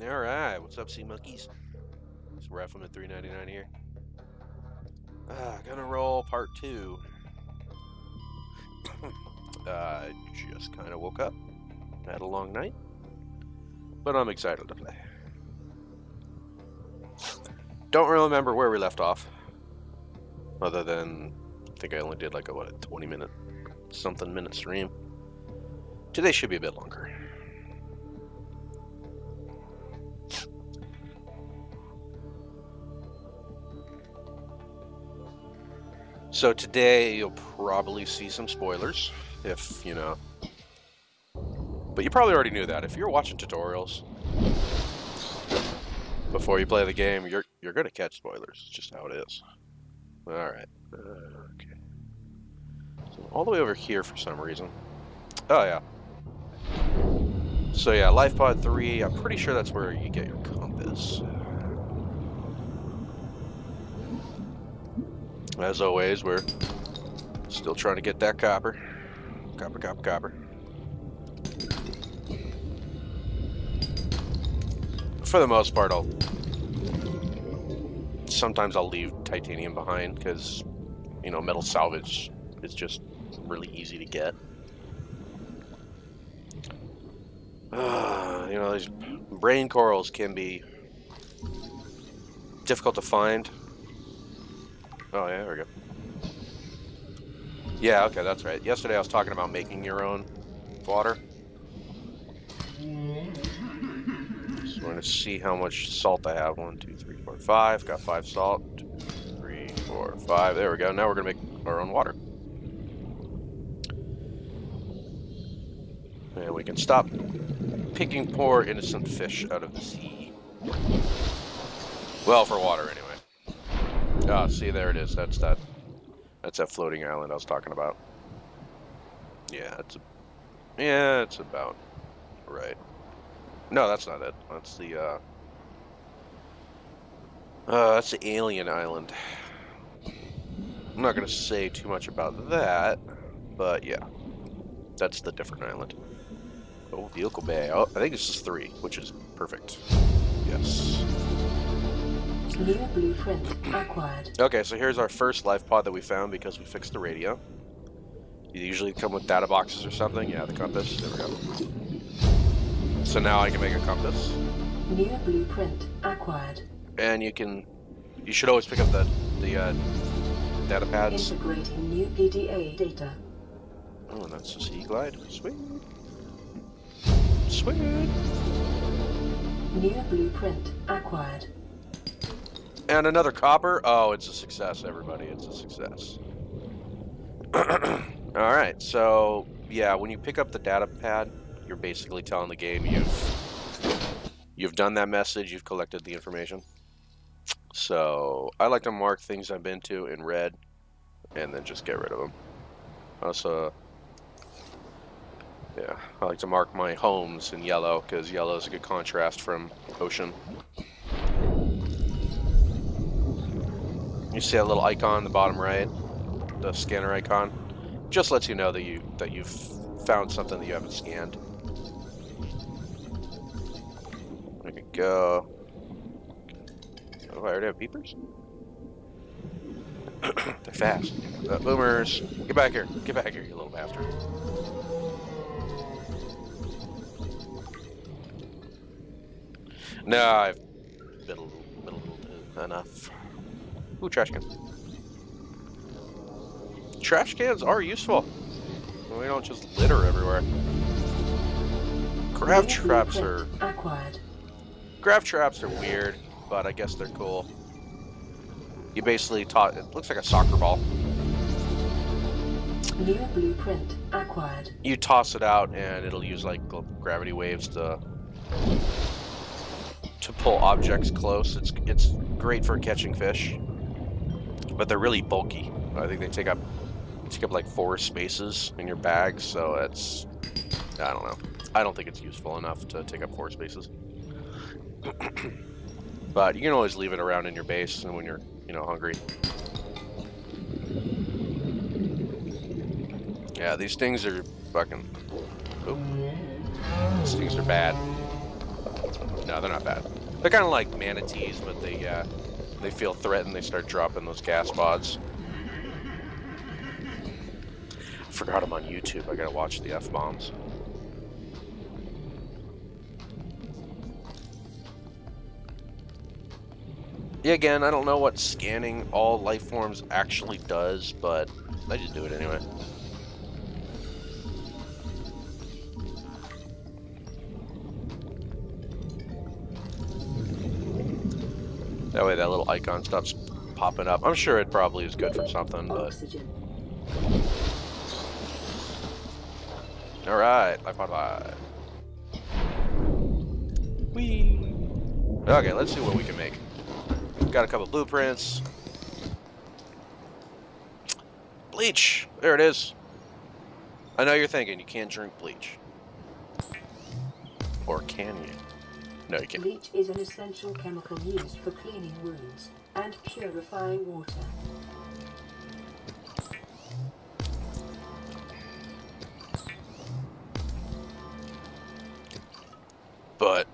Alright, what's up, sea monkeys? It's Raffleman 399 here. Gonna roll part 2. Just kind of woke up. Had a long night. But I'm excited to play. Don't really remember where we left off. Other than, I think I only did like a 20-minute minute stream. Today should be a bit longer. So today you'll probably see some spoilers, if you know. But you probably already knew that. If you're watching tutorials before you play the game, you're gonna catch spoilers. It's just how it is. All right. Okay. So all the way over here for some reason. Oh yeah. So yeah, Life Pod 3. I'm pretty sure that's where you get your compass. As always, we're still trying to get that copper. Copper. For the most part, sometimes I'll leave titanium behind because, you know, metal salvage is just really easy to get. You know, these brain corals can be difficult to find. Oh, yeah, there we go. Yeah, okay, that's right. Yesterday I was talking about making your own water. Just want to see how much salt I have. 1, 2, 3, 4, 5. Got 5 salt. 2, 3, 4, 5. There we go. Now we're going to make our own water. And we can stop picking poor innocent fish out of the sea. Well, for water anyway. Ah, see, there it is. That's that floating island I was talking about. Yeah, it's about right. No, that's not it. That's the alien island. I'm not gonna say too much about that, but yeah, that's the different island. Oh, vehicle bay. Oh, I think this is 3, which is perfect. Yes. New blueprint acquired. Okay, so here's our first life pod that we found because we fixed the radio. You usually come with data boxes or something. Yeah, the compass. There we go. So now I can make a compass. New blueprint acquired. And you should always pick up the data pads. Integrating new PDA data. Oh, that's a sea glide. Sweet. Sweet. New blueprint acquired. And another copper. Oh, it's a success, everybody. It's a success. Alright, so yeah, when you pick up the data pad, you're basically telling the game you've done that message, you've collected the information. So I like to mark things I've been to in red and then just get rid of them. Also, yeah, I like to mark my homes in yellow because yellow is a good contrast from ocean. You see that little icon in the bottom right, the scanner icon, just lets you know that you've found something that you haven't scanned. There we go. Oh, I already have peepers? They're fast. Boomers, get back here! Get back here, you little bastard! No, I've been a little enough. Ooh, trash can. Trash cans are useful. We don't just litter everywhere. Grav traps are... acquired. Grav traps are weird, but I guess they're cool. You basically it looks like a soccer ball. New blueprint acquired. You toss it out and it'll use like gravity waves to pull objects close. It's great for catching fish. But they're really bulky. I think they take up like 4 spaces in your bag, so it's, I don't know. I don't think it's useful enough to take up 4 spaces. But you can always leave it around in your base and when you're, you know, hungry. Yeah, these things are fucking... Oop. These things are bad. No, they're not bad. They're kind of like manatees, but they feel threatened. They start dropping those gas pods. I forgot I'm on YouTube. I gotta watch the F-bombs. Yeah, again, I don't know what scanning all life forms actually does, but I just do it anyway. That way that little icon stops popping up. I'm sure it probably is good for something, but... Oxygen. Alright, life pod 5. Whee! Okay, let's see what we can make. Got a couple blueprints. Bleach! There it is. I know you're thinking you can't drink bleach. Or can you? No, you can't. Bleach is an essential chemical used for cleaning wounds and purifying water. But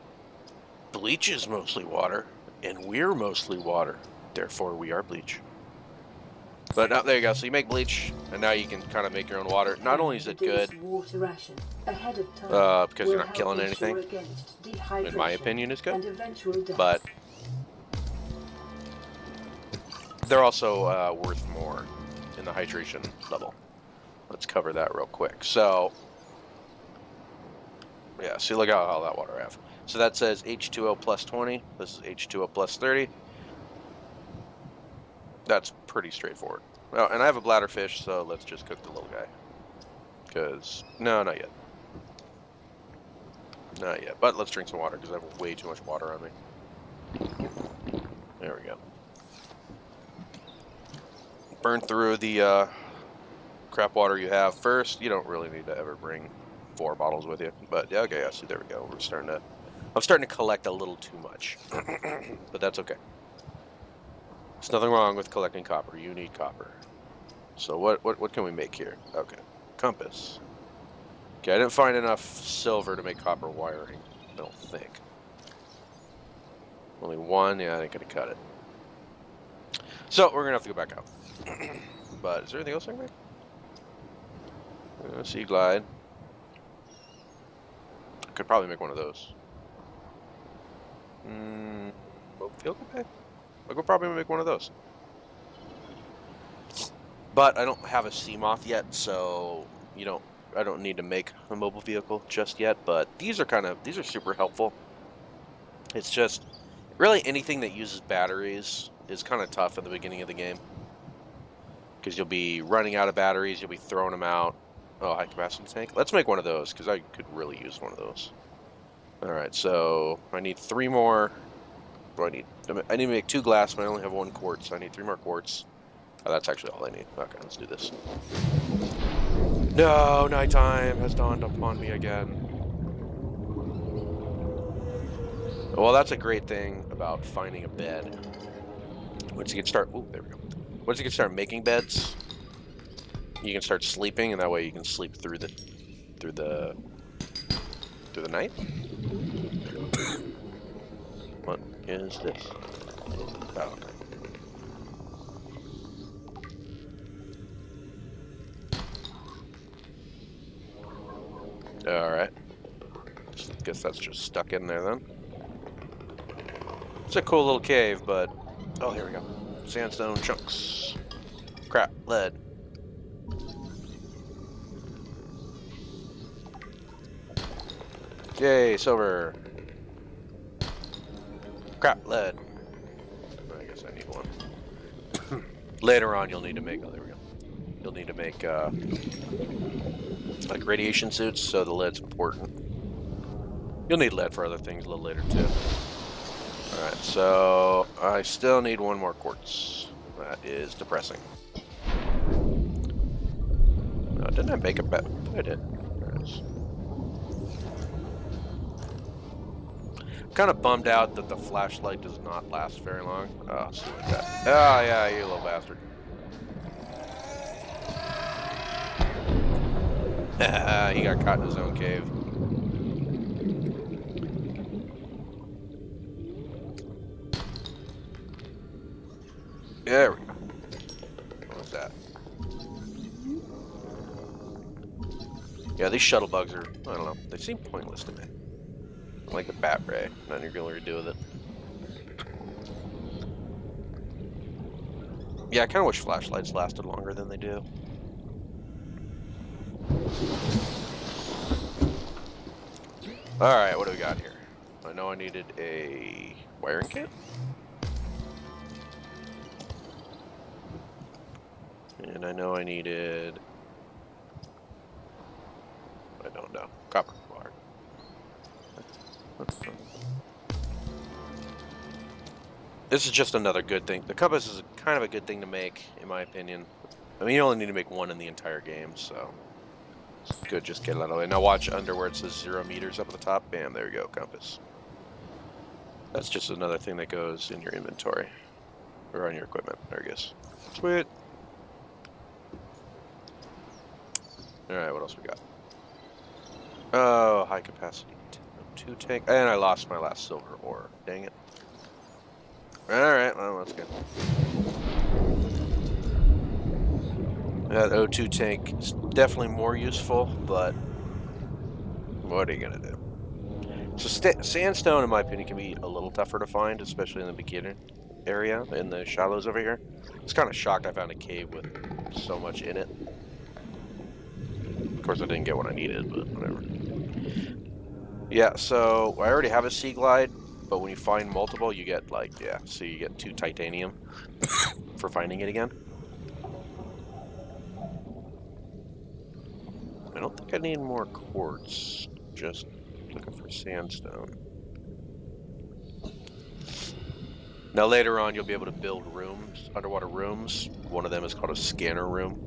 bleach is mostly water, and we're mostly water. Therefore, we are bleach. But there you go. So you make bleach, and now you can kind of make your own water. Not only is it good, Water ration ahead of time because you're not killing anything, in my opinion, is good. But they're also worth more in the hydration level. Let's cover that real quick. So, yeah, see, look how all that water I have. So that says H2O plus 20. This is H2O plus 30. That's pretty straightforward. Well, and I have a bladderfish, so let's just cook the little guy. Because, no, not yet. Not yet. But let's drink some water, because I have way too much water on me. There we go. Burn through the crap water you have first. You don't really need to ever bring 4 bottles with you. But, yeah, okay, yeah, see, there we go. I'm starting to collect a little too much. But that's okay. There's nothing wrong with collecting copper. You need copper. So what can we make here? Okay. Compass. Okay, I didn't find enough silver to make copper wiring. I don't think. Only 1. Yeah, I ain't gonna cut it. So we're gonna have to go back out. But is there anything else I can make? Sea glide. I could probably make one of those. Mobile field okay. I could probably make one of those. But I don't have a sea moth yet, so I don't need to make a mobile vehicle just yet, but these are super helpful. It's just really anything that uses batteries is kind of tough at the beginning of the game. Because you'll be running out of batteries, you'll be throwing them out. Oh, high capacity tank. Let's make one of those, because I could really use one of those. Alright, so I need 3 more. I need to make 2 glass, but I only have 1 quartz, so I need 3 more quartz. Oh, that's actually all I need. Okay, let's do this. No, nighttime has dawned upon me again. Well, that's a great thing about finding a bed. Once you can start, ooh, there we go. Once you can start making beds, you can start sleeping, and that way you can sleep through the night. What is this? Oh, okay. Alright. Guess that's just stuck in there then. It's a cool little cave, but... Oh, here we go. Sandstone chunks. Crap, lead. Yay, silver. Crap, lead. I guess I need one. Later on, you'll need to make... Oh, there we go. You'll need to make, like radiation suits, so the lead's important. You'll need lead for other things a little later, too. Alright, so I still need 1 more quartz. That is depressing. Didn't I make a bet? I did. There it is. I'm kind of bummed out that the flashlight does not last very long. Oh, see what that. Oh, yeah, you little bastard. He got caught in his own cave. There we go. What was that? Yeah, these shuttle bugs are, I don't know, they seem pointless to me. Like the bat ray, nothing you're going to do with it. Yeah, I kind of wish flashlights lasted longer than they do. Alright, what do we got here? I know I needed a wiring kit. And I know I needed... I don't know. Copper bar. This is just another good thing. The compass is kind of a good thing to make, in my opinion. I mean, you only need to make one in the entire game, so... It's good, just get it out of the way. Now watch under where it says 0 meters up at the top. Bam, there you go, compass. That's just another thing that goes in your inventory. Or on your equipment, there it goes. Sweet. Alright, what else we got? Oh, high capacity 2 tank. And I lost my last silver ore. Dang it. Alright, well, that's good. That O2 tank is definitely more useful, but what are you going to do? So sandstone, in my opinion, can be a little tougher to find, especially in the beginner area, in the shallows over here. I was kind of shocked I found a cave with so much in it. Of course, I didn't get what I needed, but whatever. Yeah, so I already have a sea glide, but when you find multiple, you get, like, yeah, so you get 2 titanium for finding it again. I don't think I need more quartz, just looking for sandstone. Now later on you'll be able to build rooms, underwater rooms. One of them is called a scanner room.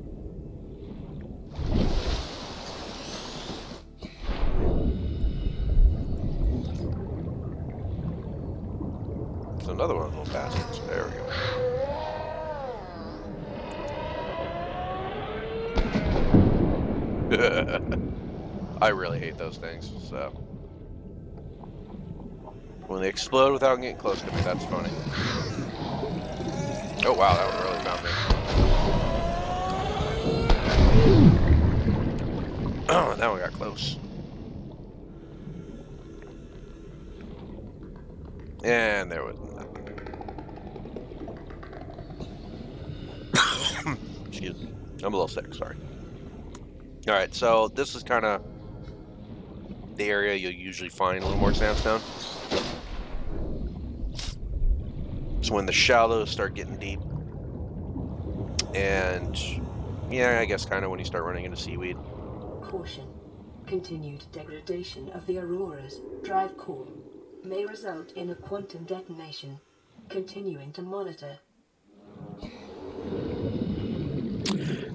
There's another one of those bastards. There we go. I really hate those things, so... When they explode without getting close to me, that's funny. Oh wow, that one really found me. Oh, that one got close. And there was nothing. Excuse me. I'm a little sick, sorry. Alright, so this is kind of the area you'll usually find a little more sandstone. So when the shallows start getting deep, and yeah, I guess kind of when you start running into seaweed. Caution. Continued degradation of the Aurora's drive core may result in a quantum detonation. Continuing to monitor.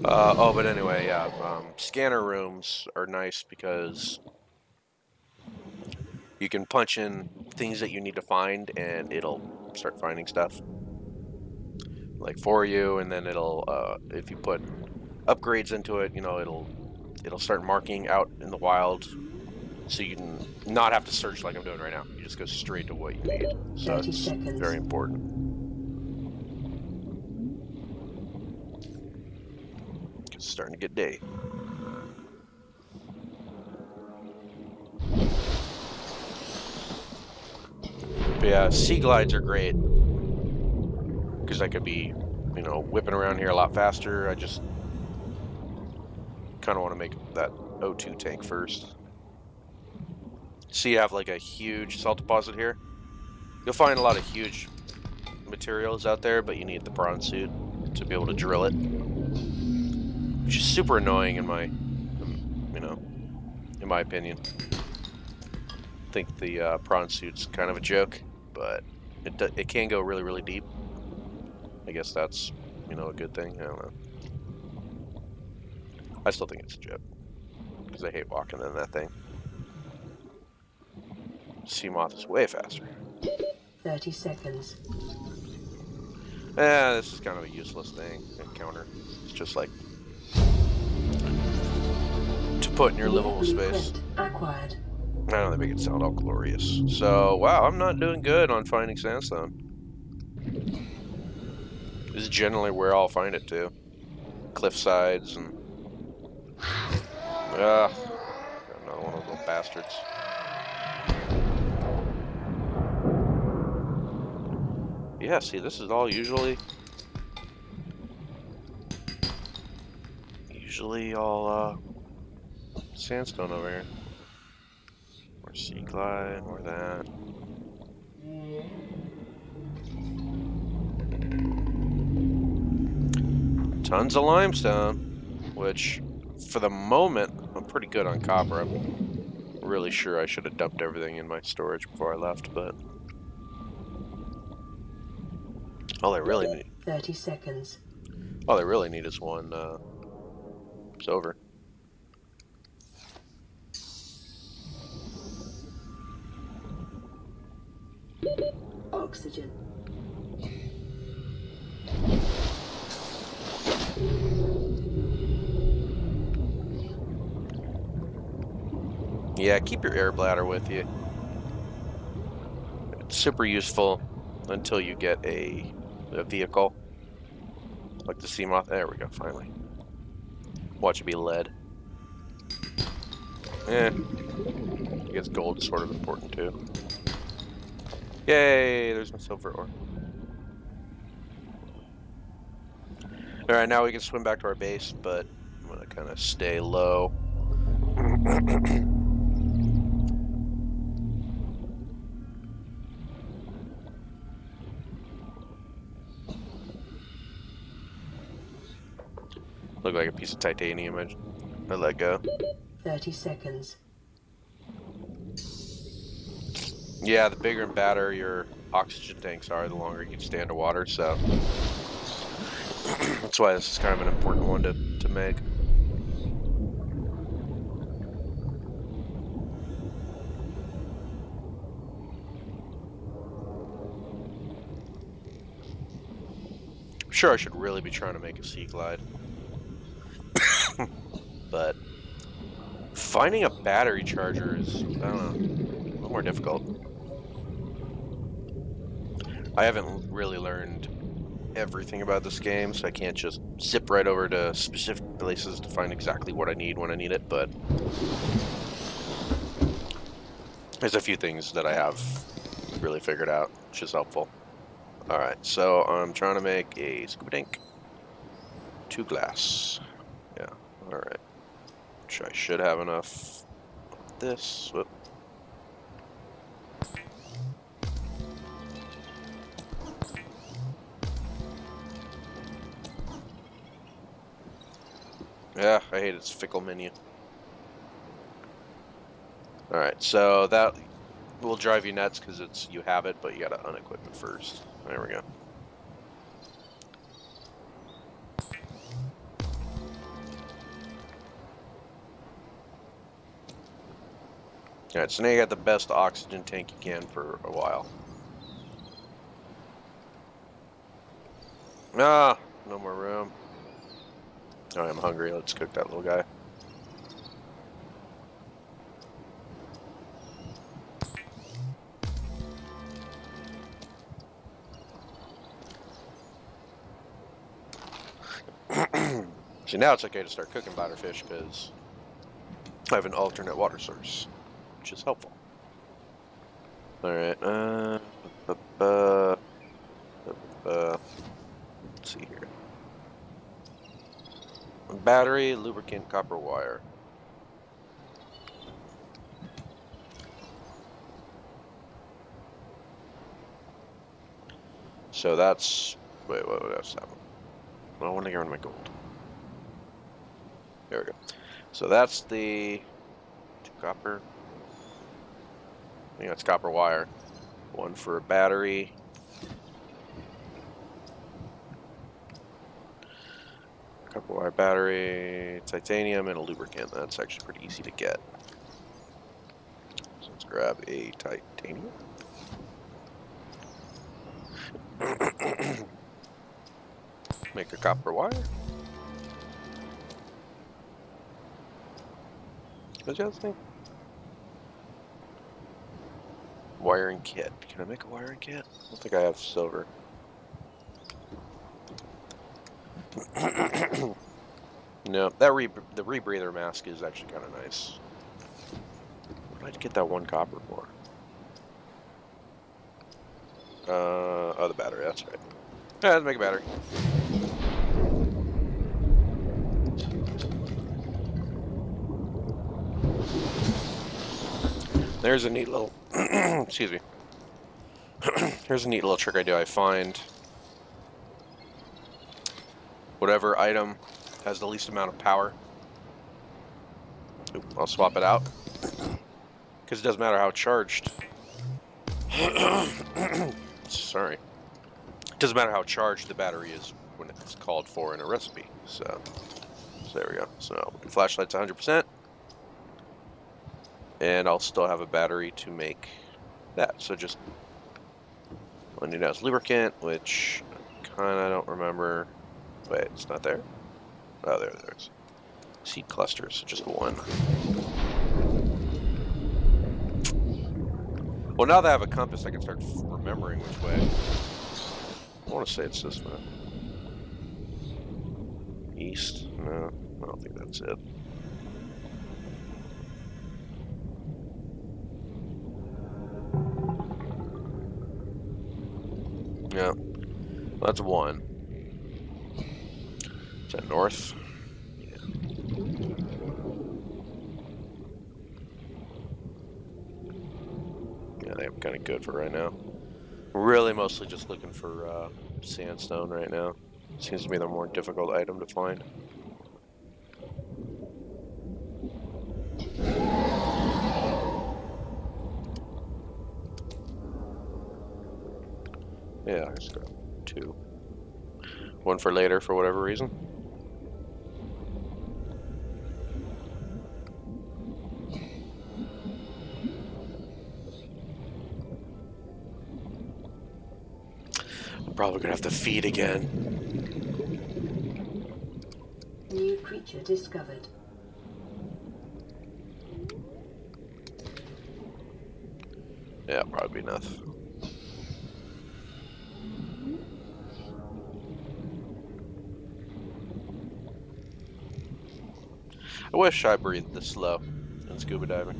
Oh, but anyway, yeah, scanner rooms are nice because you can punch in things that you need to find and it'll start finding stuff like for you, and then it'll if you put upgrades into it, you know, it'll start marking out in the wild, so you can not have to search like I'm doing right now. You just go straight to what you need. So it's very important. It's starting to get day. But yeah, sea glides are great because I could be, you know, whipping around here a lot faster. I just kind of want to make that O2 tank first. See, you have like a huge salt deposit here. You'll find a lot of huge materials out there, but you need the prawn suit to be able to drill it, which is super annoying in my, you know, in my opinion. I think the prawn suit's kind of a joke, but it can go really, really deep. I guess that's, you know, a good thing. I don't know. I still think it's a joke because I hate walking in that thing. Sea moth is way faster. 30 seconds. This is kind of a useless thing encounter. It's just like to put in your livable space. Acquired. I don't know, they make it sound all glorious. So, wow, I'm not doing good on finding sandstone. This is generally where I'll find it too. Cliff sides and... got another one of those little bastards. Yeah, see, this is all usually all sandstone over here. More sea glide, more that. Tons of limestone, which for the moment I'm pretty good on copper. I'm really sure I should have dumped everything in my storage before I left, but all I really need 30 seconds. all I really need is one silver. Oxygen. Yeah, keep your air bladder with you. It's super useful until you get a vehicle. Like the sea moth. There we go, finally. Watch it be lead. I guess gold is sort of important too. Yay, there's my silver ore. Alright, now we can swim back to our base, but I'm gonna kind of stay low. Look like a piece of titanium. I let go. 30 seconds. Yeah, the bigger and badder your oxygen tanks are, the longer you can stay underwater, so that's why this is kind of an important one to make. I'm sure I should really be trying to make a sea glide. But finding a battery charger is, I don't know, a little more difficult. I haven't really learned everything about this game, so I can't just zip right over to specific places to find exactly what I need when I need it, but there's a few things that I have really figured out, which is helpful. Alright, so I'm trying to make a scuba tank. 2 glass. Yeah, alright. Which I should have enough of this. Whoop. Yeah, I hate its fickle menu. Alright, so that will drive you nuts because you have it, but you gotta unequip it first. There we go. Alright, so now you got the best oxygen tank you can for a while. Ah, no more room. Oh, I'm hungry. Let's cook that little guy. See, now it's okay to start cooking bladderfish because I have an alternate water source, which is helpful. Alright, let's see here. Battery, lubricant, copper wire. So that's... Wait, what else happened? I want to get rid of my gold. There we go. So that's the 2 copper. I think that's copper wire. 1 for a battery. Copper wire battery, titanium, and a lubricant. That's actually pretty easy to get. So let's grab a titanium. Make a copper wire. What's the other thing? Wiring kit. Can I make a wiring kit? I don't think I have silver. No, the rebreather mask is actually kind of nice. What did I get that 1 copper for? Oh, the battery. That's right. Yeah, let's make a battery. There's a neat little. Excuse me. Here's a neat little trick I do. I find whatever item has the least amount of power. Oop, I'll swap it out. Because it doesn't matter how charged. Sorry. It doesn't matter how charged the battery is when it's called for in a recipe. So there we go. So flashlight's 100%. And I'll still have a battery to make that. So just all I need now is lubricant, which kind of don't remember. Wait, it's not there? Oh, there's seed clusters, just 1. Well, now that I have a compass, I can start remembering which way. I want to say it's this way. East? No, I don't think that's it. Yeah, that's 1. Is that north? Yeah. Yeah, they're kind of good for right now. Really mostly just looking for sandstone right now. Seems to be the more difficult item to find. Yeah, I just got 2. 1 for later for whatever reason. I'm probably gonna have to feed again. New creature discovered. Yeah, probably enough. I wish I breathed this slow in scuba diving.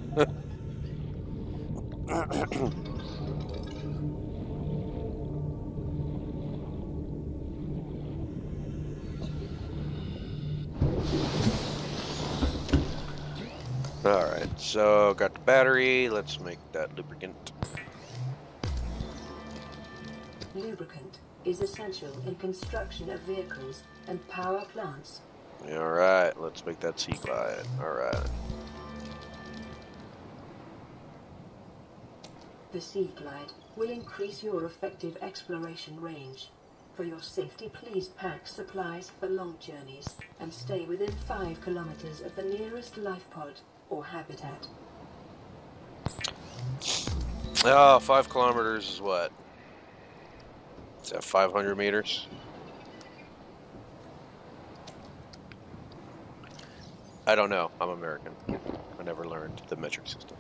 Alright, so got the battery. Let's make that lubricant. Lubricant is essential in construction of vehicles and power plants. Alright, let's make that sea glide. Alright. The Sea Glide will increase your effective exploration range. For your safety, please pack supplies for long journeys and stay within 5 kilometers of the nearest life pod or habitat. 5 kilometers is what? Is that 500 meters? I don't know. I'm American. I never learned the metric system.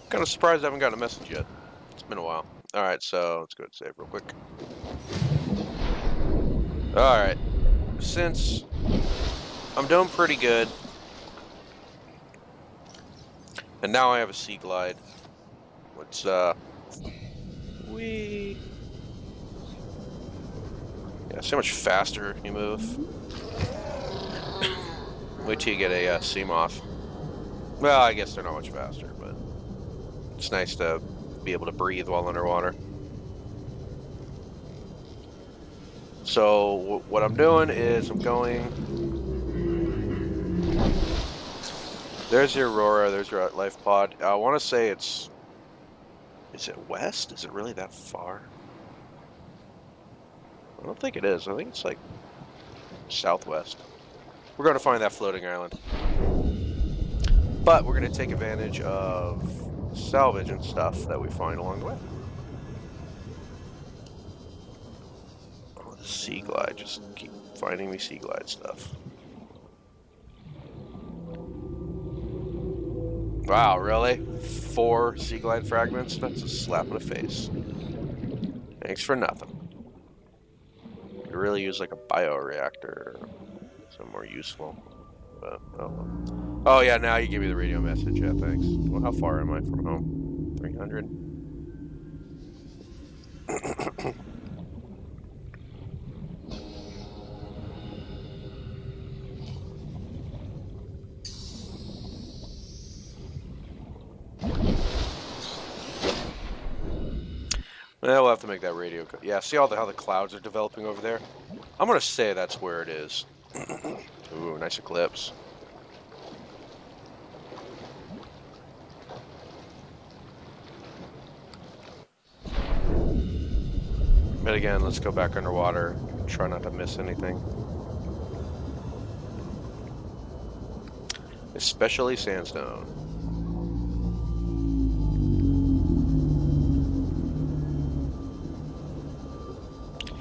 Kind of surprised I haven't gotten a message yet. It's been a while. Alright, so let's go and save real quick. Alright. Since I'm doing pretty good, and now I have a sea glide. Let's yeah, so much faster you move. Wait till you get a sea moth. Well, I guess they're not much faster, but it's nice to be able to breathe while underwater. So what I'm doing is I'm going. There's your Aurora. There's your life pod. I want to say it's. Is it west? Is it really that far? I don't think it is. I think it's like southwest. We're going to find that floating island. But we're going to take advantage of salvage and stuff that we find along the way. Oh, the sea glide. Just keep finding me sea glide stuff. Wow, really? 4 sea glide fragments? That's a slap in the face. Thanks for nothing. Could really use like a bioreactor. Something more useful. But, oh well. Oh yeah, now you give me the radio message. Yeah, thanks. Well, how far am I from home? 300? Well, we'll have to make that radio. Yeah, see how the clouds are developing over there? I'm gonna say that's where it is. Ooh, nice eclipse. But again, let's go back underwater. Try not to miss anything. Especially sandstone.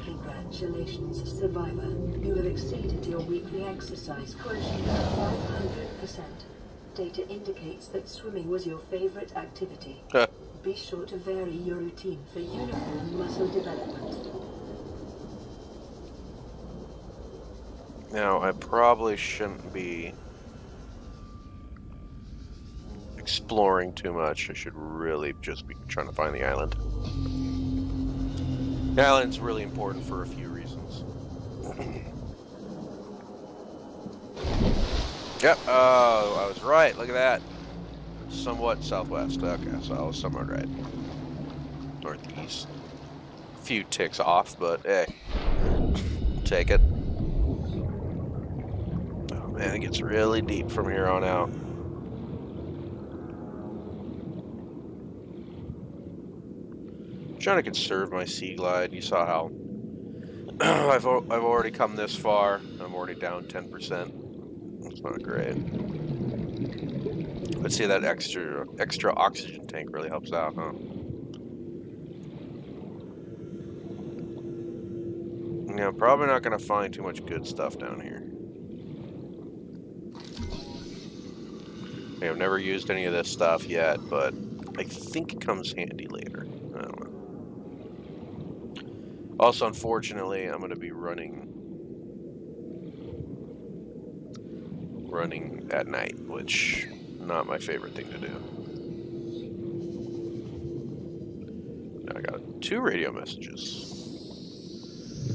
Congratulations, survivor. You have exceeded your weekly exercise quotient by 500%. Data indicates that swimming was your favorite activity. Be sure to vary your routine for uniform muscle development. Now, I probably shouldn't be exploring too much. I should really just be trying to find the island. The island's really important for a few reasons. Yep, oh, I was right. Look at that. Somewhat southwest. Okay, so I was somewhat right. Northeast. A few ticks off, but hey. Take it. Oh man, it gets really deep from here on out. Trying to conserve my sea glide. You saw how I've already come this far. I'm already down 10%. It's not great. Let's see, that extra oxygen tank really helps out, huh? Yeah, I'm probably not gonna find too much good stuff down here. I've never used any of this stuff yet, but I think it comes handy later. I don't know. Also, unfortunately, I'm gonna be running at night, which not my favorite thing to do. Now I got 2 radio messages.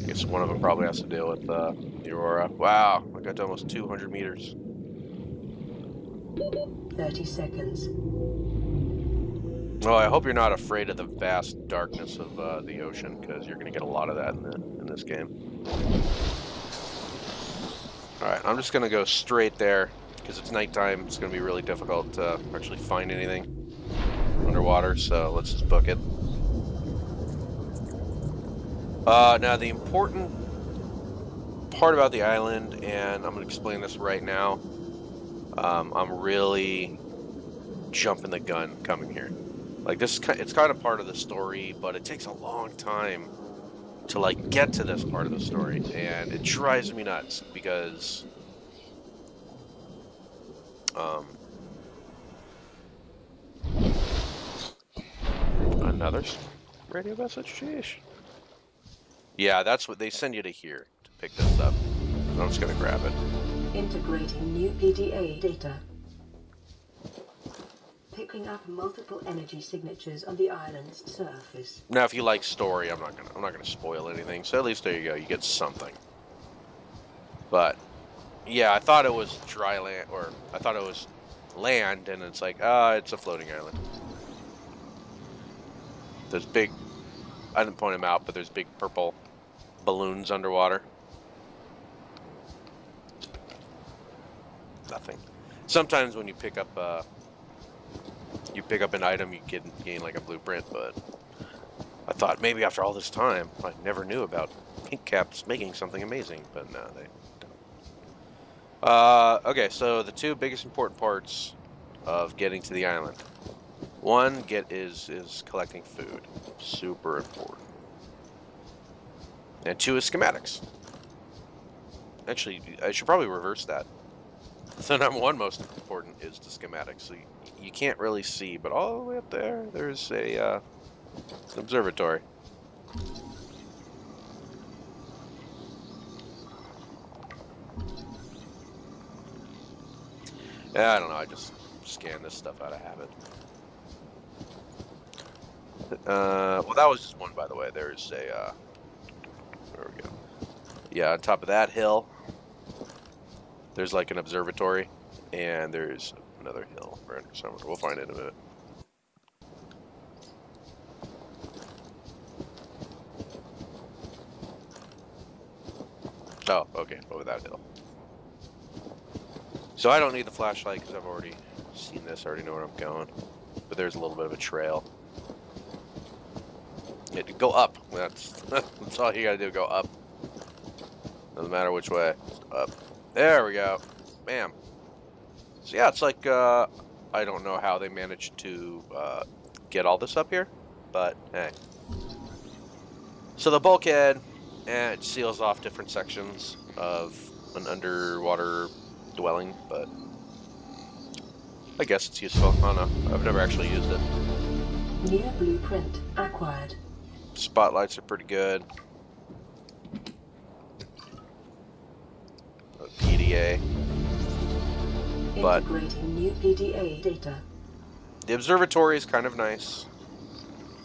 I guess one of them probably has to deal with the Aurora. Wow, I got to almost 200 meters. 30 seconds. Well, I hope you're not afraid of the vast darkness of the ocean, because you're going to get a lot of that in this game. Alright, I'm just going to go straight there, because it's nighttime. It's going to be really difficult to actually find anything underwater, so let's just book it. Now, the important part about the island, and I'm going to explain this right now, I'm really jumping the gun coming here. Like, it's kind of part of the story, but it takes a long time to, like, get to this part of the story, and it drives me nuts, because, another radio message? Sheesh. Yeah, that's what they send you to here, to pick this up. I'm just gonna grab it. Integrating new PDA data. Picking up multiple energy signatures on the island's surface. Now, if you like story, I'm not gonna spoil anything. So at least there you go. You get something. But yeah, I thought it was dry land, or I thought it was land, and it's like, it's a floating island. There's big. I didn't point them out, but there's big purple balloons underwater. Nothing. Sometimes when you pick up an item, you gain like a blueprint, but I thought maybe after all this time, I never knew about pink caps making something amazing, but no, they don't. Okay, so the 2 biggest important parts of getting to the island. 1, is collecting food. Super important. And 2 is schematics. Actually, I should probably reverse that. So number 1 most important is the schematics. So you can't really see, but all the way up there, there's a an observatory. Yeah, I don't know. I just scan this stuff out of habit. Well, that was just one, by the way. There's a there we go. Yeah, on top of that hill, there's like an observatory, and there's another hill right somewhere. We'll find it in a minute. Oh, okay, over that hill. So I don't need the flashlight because I've already seen this, I already know where I'm going. But there's a little bit of a trail. Yeah, go up. That's all you gotta do, go up. Doesn't matter which way. Up. There we go. Bam. So yeah, it's like, I don't know how they managed to get all this up here, but hey. So the bulkhead, it seals off different sections of an underwater dwelling, but I guess it's useful. I don't know. I've never actually used it. New blueprint acquired. Spotlights are pretty good. PDA. But integrating new PDA data. The observatory is kind of nice,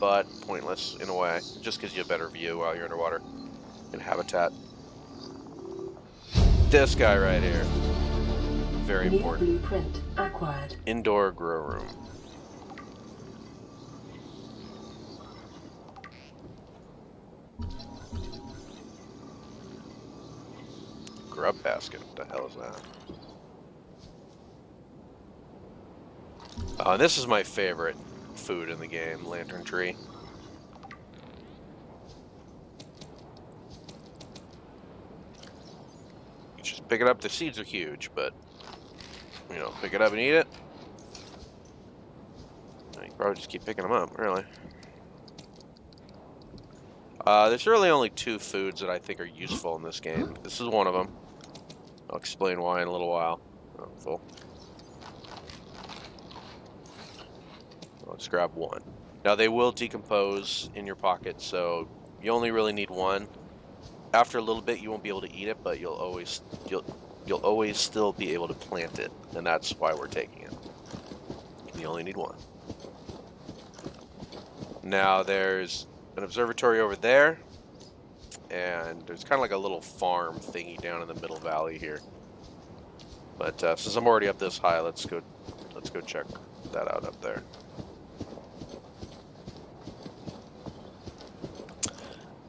but pointless in a way. It just gives you a better view while you're underwater in habitat. This guy right here. Very new important. Blueprint acquired. Indoor grow room. Grub basket. What the hell is that? This is my favorite food in the game, lantern tree. You just pick it up. The seeds are huge, but you know, pick it up and eat it. You can probably just keep picking them up, really. There's really only two foods that I think are useful in this game. This is one of them. I'll explain why in a little while. Oh, full. Let's grab one. Now they will decompose in your pocket, so you only really need one. After a little bit, you won't be able to eat it, but you'll always still be able to plant it, and that's why we're taking it. You only need one. Now there's an observatory over there, and there's kind of like a little farm thingy down in the middle valley here. But since I'm already up this high, let's go check that out up there.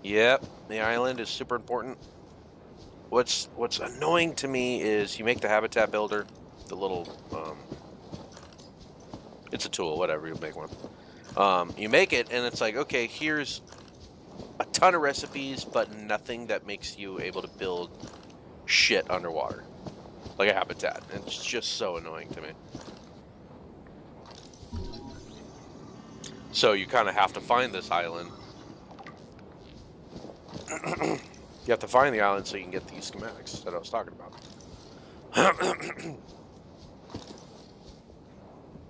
Yep, the island is super important. What's annoying to me is you make the habitat builder, the little it's a tool, whatever, you make one. You make it, and it's like, okay, here's a ton of recipes, but nothing that makes you able to build shit underwater, like a habitat. It's just so annoying to me. So you kind of have to find this island. You have to find the island so you can get these schematics that I was talking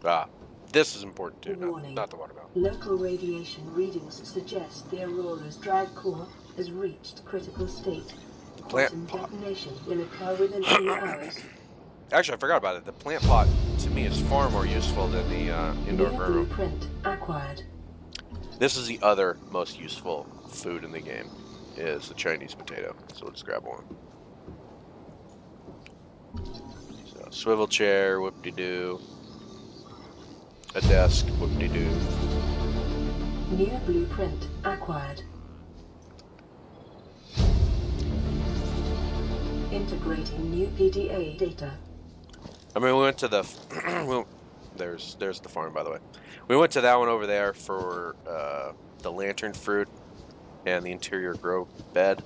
about. This is important too, not the water belt. Local radiation readings suggest the Aurora's drag core has reached critical state. Quantum detonation will occur within 2 hours. Actually, I forgot about it. The plant pot, to me, is far more useful than the indoor grow room. Blueprint acquired. This is the other most useful food in the game, is the Chinese potato. So let's grab one. So, swivel chair, whoop-de-doo. A desk, whoop-de-doo. New blueprint acquired. Integrating new PDA data. I mean, we went to the... there's the farm, by the way. We went to that one over there for the lantern fruit and the interior grow bed.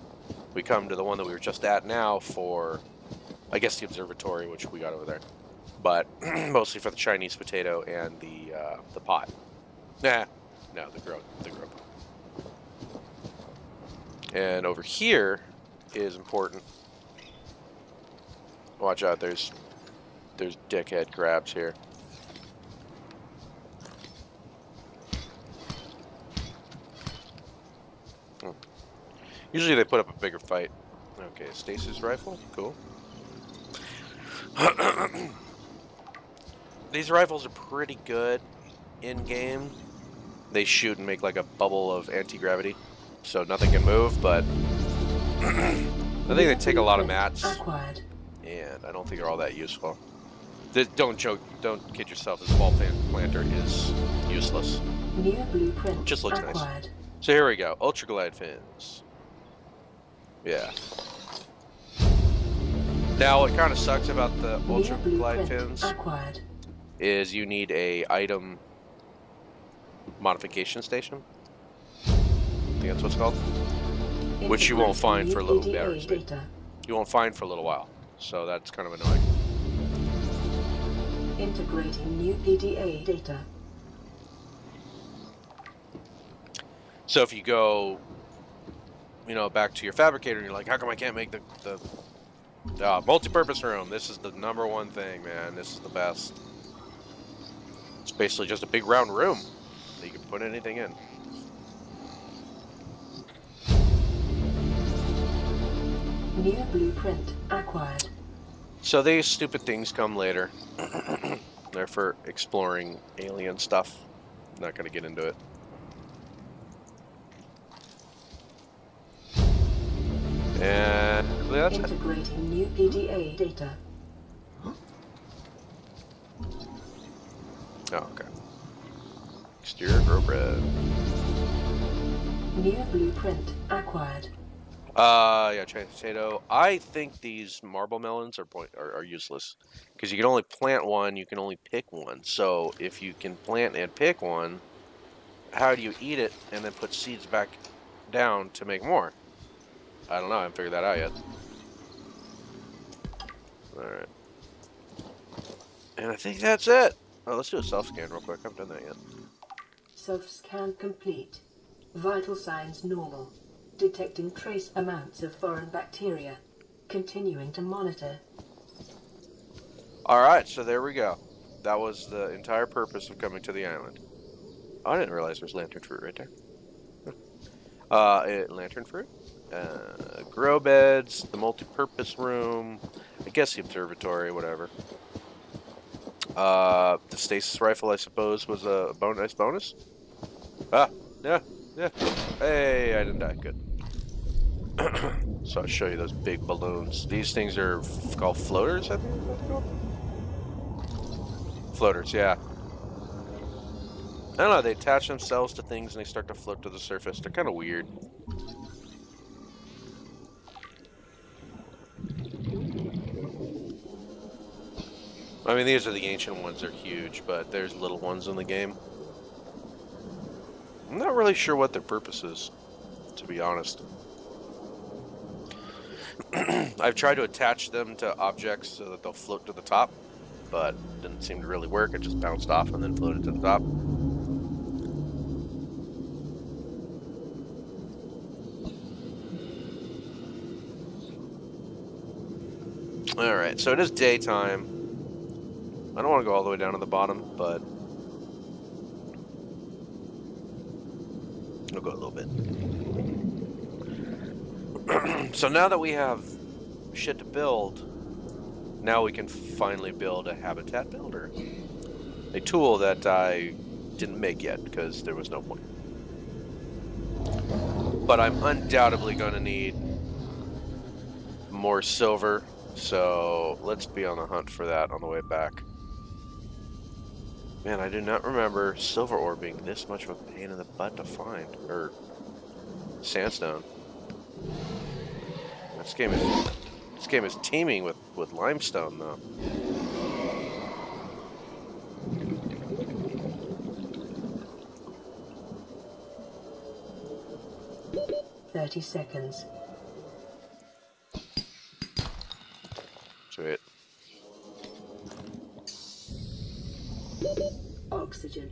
We come to the one that we were just at now for, I guess, the observatory, which we got over there. But mostly for the Chinese potato and the pot. No, the grow pot. And over here is important. Watch out, there's dickhead crabs here. Usually they put up a bigger fight. Okay, stasis rifle, cool. These rifles are pretty good in game. They shoot and make like a bubble of anti-gravity, so nothing can move, but I think they take a lot of mats, and I don't think they're all that useful. Don't kid yourself, this ball planter is useless. Just looks nice. So here we go, ultra glide fins. Yeah. Now what kind of sucks about the ultra glide fins is you need a item modification station. I think that's what's called. Which you won't find for a little bit. You won't find for a little while. So that's kind of annoying. Integrating new PDA data. So if you go, back to your fabricator and you're like, how come I can't make the multi-purpose room? This is the #1 thing, man. This is the best. It's basically just a big round room that you can put anything in. New blueprint acquired. So these stupid things come later. They're for exploring alien stuff. I'm not going to get into it. And that's integrating new PDA data. Oh, okay. Exterior grow bread. New blueprint acquired. Yeah, Chinese potato. I think these marble melons are useless because you can only plant one. You can only pick one. So if you can plant and pick one, how do you eat it and then put seeds back down to make more? I don't know. I haven't figured that out yet. All right. And I think that's it. Oh, let's do a self-scan real quick. I haven't done that yet. Self-scan complete. Vital signs normal. Detecting trace amounts of foreign bacteria. Continuing to monitor. Alright, so there we go. That was the entire purpose of coming to the island. Oh, I didn't realize there's lantern fruit right there. Lantern fruit. Grow beds, the multi-purpose room, I guess the observatory, whatever. The stasis rifle, I suppose, was a nice bonus. Ah, yeah. Hey, I didn't die. Good. So I'll show you those big balloons. These things are called floaters, I think that's called. Floaters, yeah. I don't know, they attach themselves to things and they start to float to the surface. They're kind of weird. I mean, these are the ancient ones. They're huge, but there's little ones in the game. I'm not really sure what their purpose is, to be honest. I've tried to attach them to objects so that they'll float to the top, but it didn't seem to really work. It just bounced off and then floated to the top. Alright, so it is daytime. I don't want to go all the way down to the bottom, but I'll go a little bit. So now that we have shit to build, now we can finally build a habitat builder. A tool that I didn't make yet because there was no point. But I'm undoubtedly going to need more silver, so let's be on the hunt for that on the way back. Man, I do not remember silver ore being this much of a pain in the butt to find. Or sandstone. This game is teeming with limestone though. "30 seconds. Sweet. Oxygen.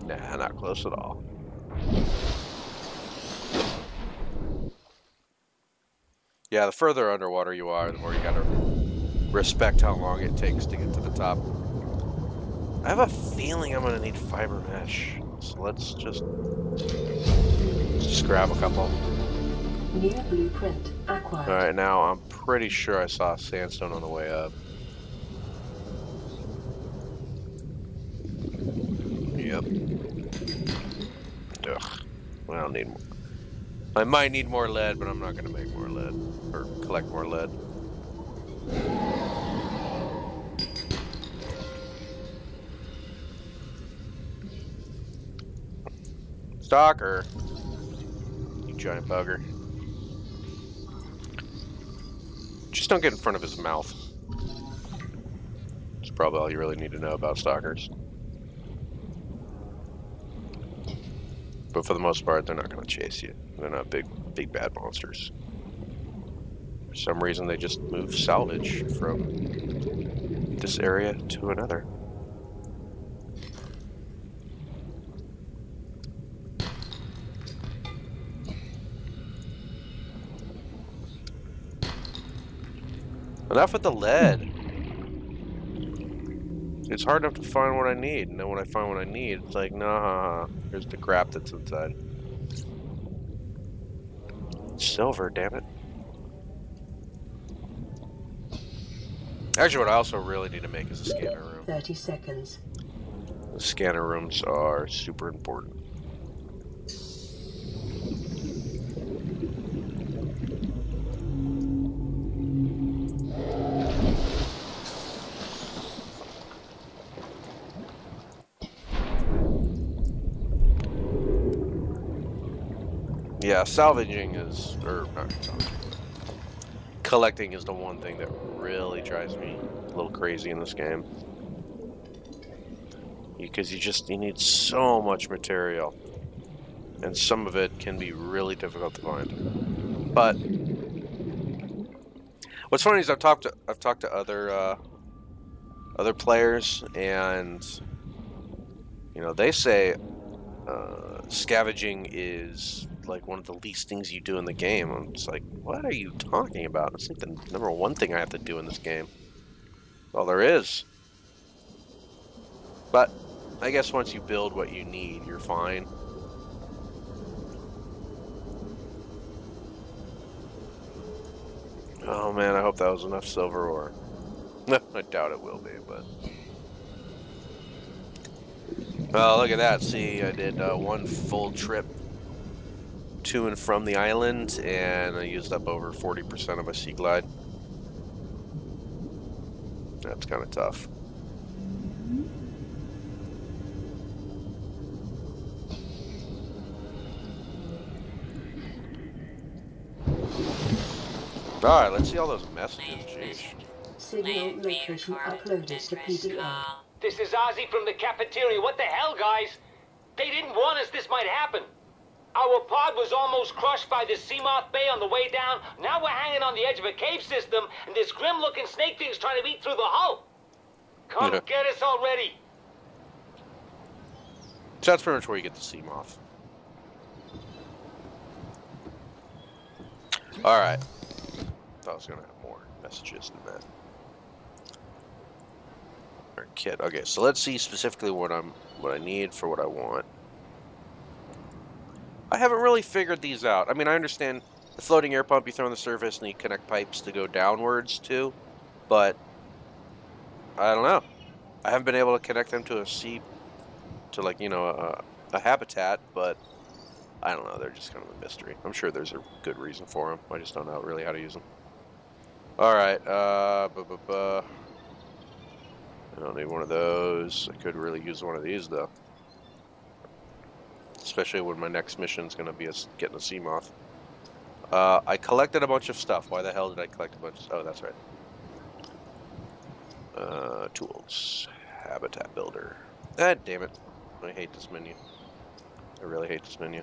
Nah, not close at all. Yeah, the further underwater you are, the more you gotta respect how long it takes to get to the top. I have a feeling I'm gonna need fiber mesh. So let's just grab a couple. New blueprint acquired. Alright, now I'm pretty sure I saw sandstone on the way up. Yep. Ugh. I don't need more. I might need more lead, but I'm not gonna make more lead. Or collect more lead. Stalker! You giant bugger. Just don't get in front of his mouth. That's probably all you really need to know about stalkers. But for the most part, they're not going to chase you. They're not big bad monsters. For some reason, they just move salvage from this area to another. Enough with the lead. It's hard enough to find what I need, and then when I find what I need, it's like, nah, here's the crap that's inside. Silver, damn it. Actually, what I also really need to make is a scanner room. 30 seconds. The scanner rooms are super important. Yeah, salvaging is, or not salvaging, collecting is the one thing that really drives me a little crazy in this game. Because you need so much material, and some of it can be really difficult to find. But what's funny is I've talked to other players, and you know, they say scavenging is like one of the least things you do in the game. I'm just like, what are you talking about? It's like the number one thing I have to do in this game. That's all there is. But I guess once you build what you need, you're fine. Oh man, I hope that was enough silver ore. I doubt it will be, but... Oh, look at that. See, I did one full trip to and from the island, and I used up over 40% of my sea glide. That's kind of tough. Alright, let's see all those messages. Jeez. Signal location uploaded to PDA. This is Ozzy from the cafeteria. What the hell, guys? They didn't warn us this might happen. Our pod was almost crushed by the Seamoth Bay on the way down. Now we're hanging on the edge of a cave system, and this grim-looking snake thing's trying to eat through the hull. Come get us already. So that's pretty much where you get the Seamoth. Alright. Thought I was going to have more messages than that. Alright, kid. Okay, so let's see specifically what I need for what I want. I haven't really figured these out. I mean, I understand the floating air pump you throw on the surface and you connect pipes to go downwards to, but I don't know. I haven't been able to connect them to like, you know, a habitat, but I don't know. They're just kind of a mystery. I'm sure there's a good reason for them. I just don't know really how to use them. Alright, I don't need one of those. I could really use one of these, though. Especially when my next mission is going to be getting a Seamoth. I collected a bunch of stuff. Why the hell did I collect a bunch of... Oh, that's right. Tools. Habitat builder. Ah, damn it. I hate this menu. I really hate this menu.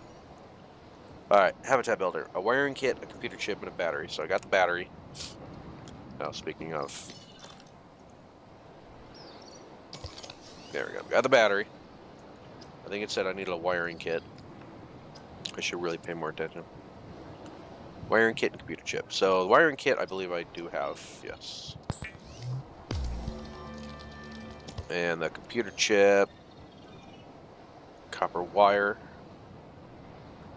Alright, habitat builder. A wiring kit, a computer chip, and a battery. So I got the battery. Now, speaking of... There we go. Got the battery. I think it said I needed a wiring kit. I should really pay more attention. Wiring kit and computer chip. So, the wiring kit, I believe I do have. Yes. And the computer chip... copper wire,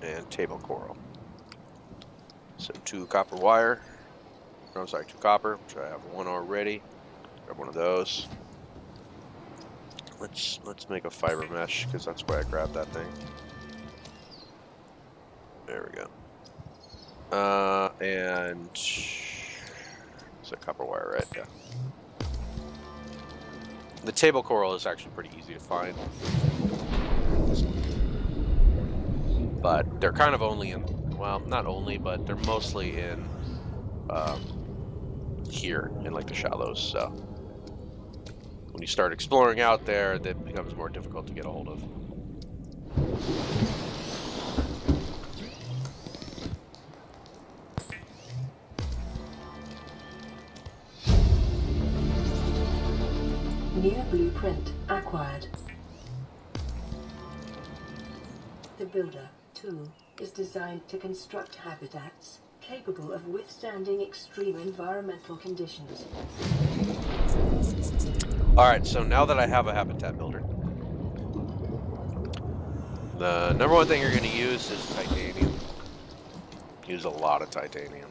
and table coral. So 2 copper wire. No, I'm sorry, 2 copper, which I have 1 already. Grab one of those. Let's make a fiber mesh, because that's where I grabbed that thing. There we go. And it's a copper wire, right? Yeah. The table coral is actually pretty easy to find, but they're kind of only in, well, not only, but they're mostly in here in like the shallows. So when you start exploring out there, it becomes more difficult to get a hold of. New blueprint acquired. The Builder tool is designed to construct habitats capable of withstanding extreme environmental conditions. Alright, so now that I have a habitat builder, the number one thing you're going to use is titanium. Use a lot of titanium.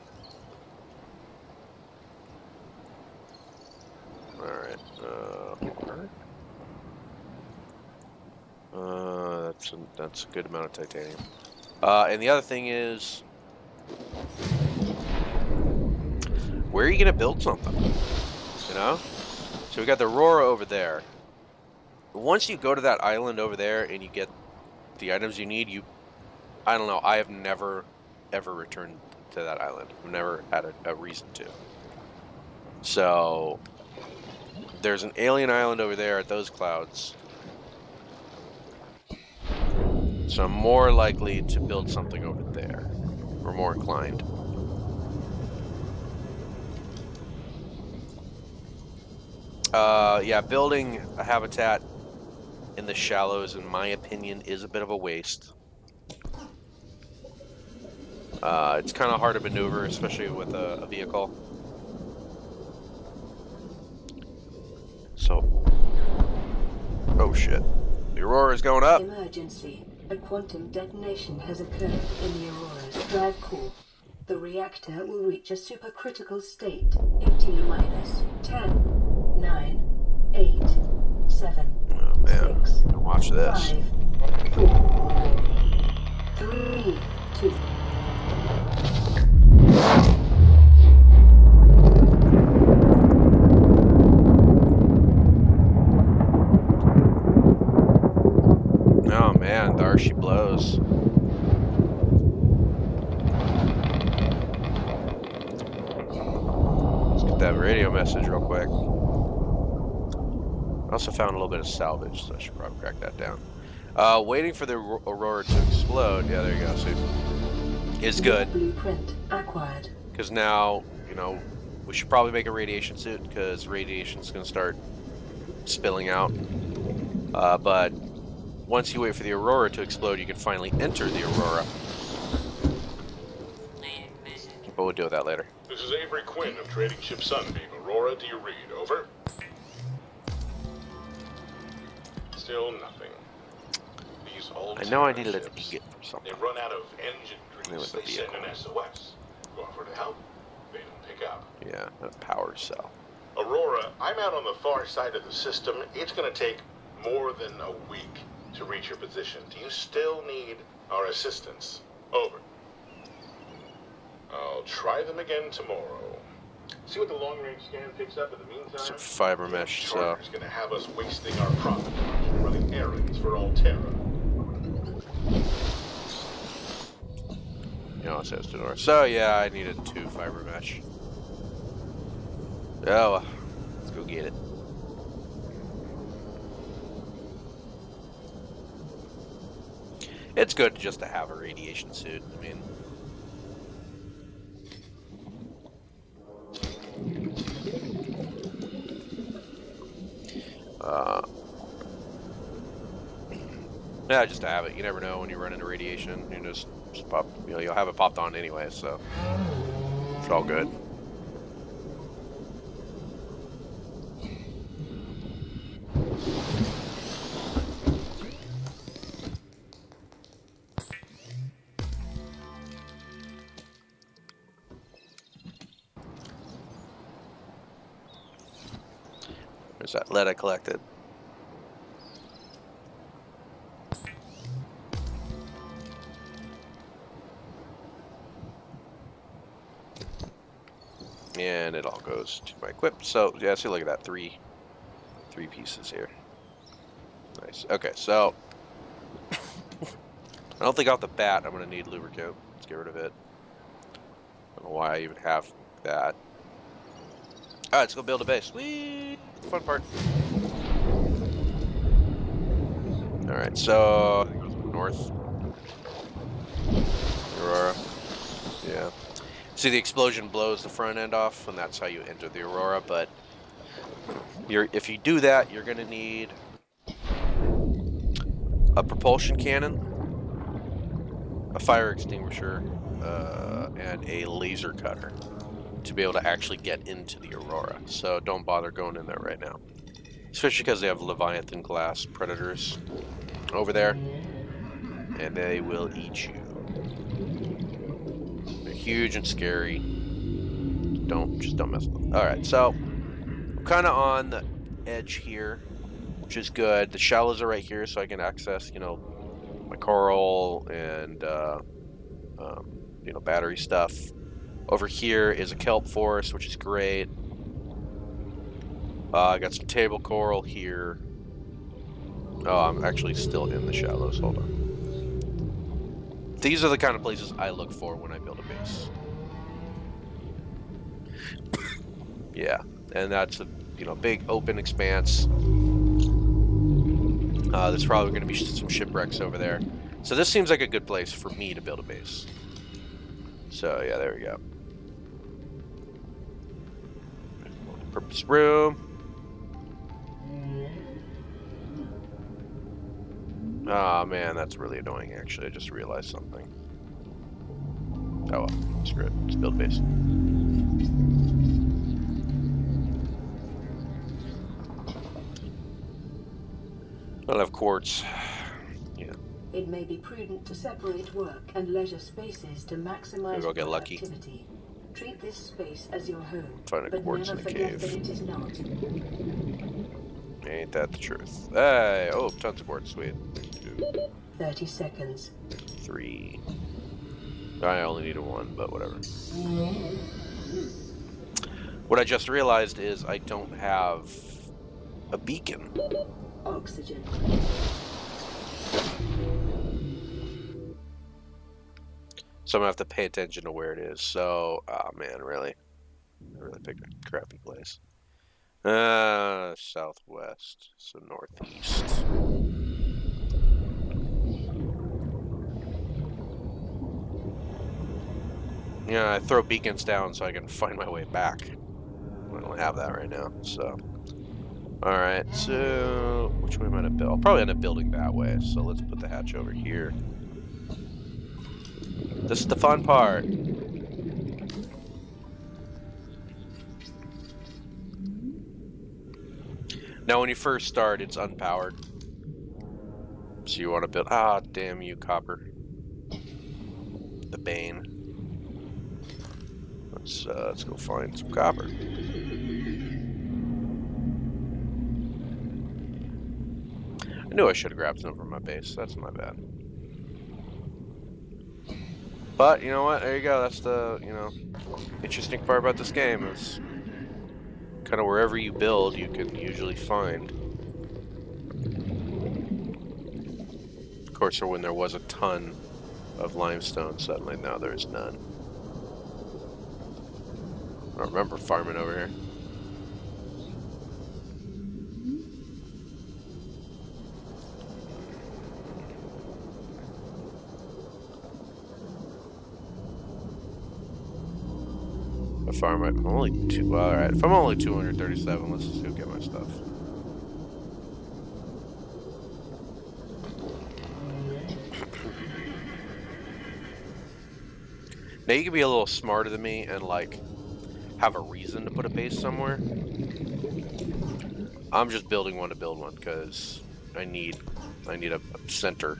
Alright, that's a good amount of titanium. And the other thing is, where are you going to build something? You know? So we got the Aurora over there. Once you go to that island over there and you get the items you need, I don't know, I have never, ever returned to that island. I've never had a reason to. So there's an alien island over there at those clouds. So I'm more likely to build something over there. Or more inclined. Yeah, building a habitat in the shallows, in my opinion, is a bit of a waste. It's kind of hard to maneuver, especially with a vehicle. So, oh shit, the Aurora is going up. Emergency. A quantum detonation has occurred in the Aurora's drive core. The reactor will reach a supercritical state in T-minus 10, 9, 8, 7, oh, man. 6, watch this. 5, 4, 3, 2. Oh man, there she blows. Let's get that radio message real quick. I also found a little bit of salvage, so I should probably crack that down. Waiting for the Aurora to explode. Yeah, there you go. So it's good. Blueprint acquired. Because now, you know, we should probably make a radiation suit because radiation's going to start spilling out. But once you wait for the Aurora to explode, you can finally enter the Aurora. But we'll deal with that later. This is Avery Quinn of Trading Ship Sunbeam. Aurora, do you read? Over. Still nothing. These old I know I need a ships, little bit from something. They run out of engine grease. With They the send an SOS. Go offer to help. They don't pick up. Yeah, a power cell. Aurora, I'm out on the far side of the system. It's going to take more than a week to reach your position. Do you still need our assistance? Over. I'll try them again tomorrow. See what the long-range scan picks up in the meantime? Some fiber mesh, so... Charter's gonna have us wasting our profit margin running errands for Altera. You know, it says to north. So, yeah, I needed 2 fiber mesh. Oh, let's go get it. It's good just to have a radiation suit. I mean... yeah, just to have it. You never know when you run into radiation. You just pop, you know, you'll have it popped on anyway, so it's all good. There's that lead I collected. And it all goes to my equip. So yeah, see, look at that, three pieces here. Nice. Okay, so I don't think off the bat I'm gonna need lubricant. Let's get rid of it. I don't know why I even have that. All right, let's go build a base. Whee! The fun part. All right, so I think it goes north. Aurora. Yeah. See, the explosion blows the front end off, and that's how you enter the Aurora. But if you do that, you're going to need a propulsion cannon, a fire extinguisher, and a laser cutter to be able to actually get into the Aurora. So don't bother going in there right now, especially because they have Leviathan class predators over there, and they will eat you. They're huge and scary. Just don't mess with them. All right, so I'm kind of on the edge here, which is good. The shallows are right here, so I can access, you know, my coral and you know, battery stuff. Over here is a kelp forest, which is great. I got some table coral here. Oh, I'm actually still in the shallows. Hold on. These are the kind of places I look for when I build a base. Yeah, and that's a, you know, big open expanse. There's probably going to be some shipwrecks over there. So this seems like a good place for me to build a base. So yeah, there we go. Purpose room. Oh man, that's really annoying actually. I just realized something. Oh well, screw it. Let's build a base. I don't have quartz. Yeah. It may be prudent to separate work and leisure spaces to maximize Maybe I'll get lucky. productivity. Treat this space as your home, Find a but quartz never in a forget cave. that it is not. Ain't that the truth? Hey, oh, tons of quartz, sweet. 2, 30 seconds. 3. I only needed 1, but whatever. What I just realized is I don't have a beacon. Oxygen. So I'm gonna have to pay attention to where it is. So, oh man, really? I really picked a crappy place. Southwest, so northeast. Yeah, I throw beacons down so I can find my way back. I don't have that right now, so. Alright, so which way am I gonna build? I'll probably end up building that way, so let's put the hatch over here. This is the fun part. Now when you first start, it's unpowered. So you want to build... Ah, damn you, copper. The Bane. Let's go find some copper. I knew I should have grabbed some from my base. That's my bad. But, you know what? There you go. That's the, you know, interesting part about this game is kind of wherever you build, you can usually find. Of course, or when there was a ton of limestone, suddenly now there is none. I don't remember farming over here. If I'm only two, all right. If I'm only 237, let's just go get my stuff. Now you can be a little smarter than me and like have a reason to put a base somewhere. I'm just building one to build one because I need a center.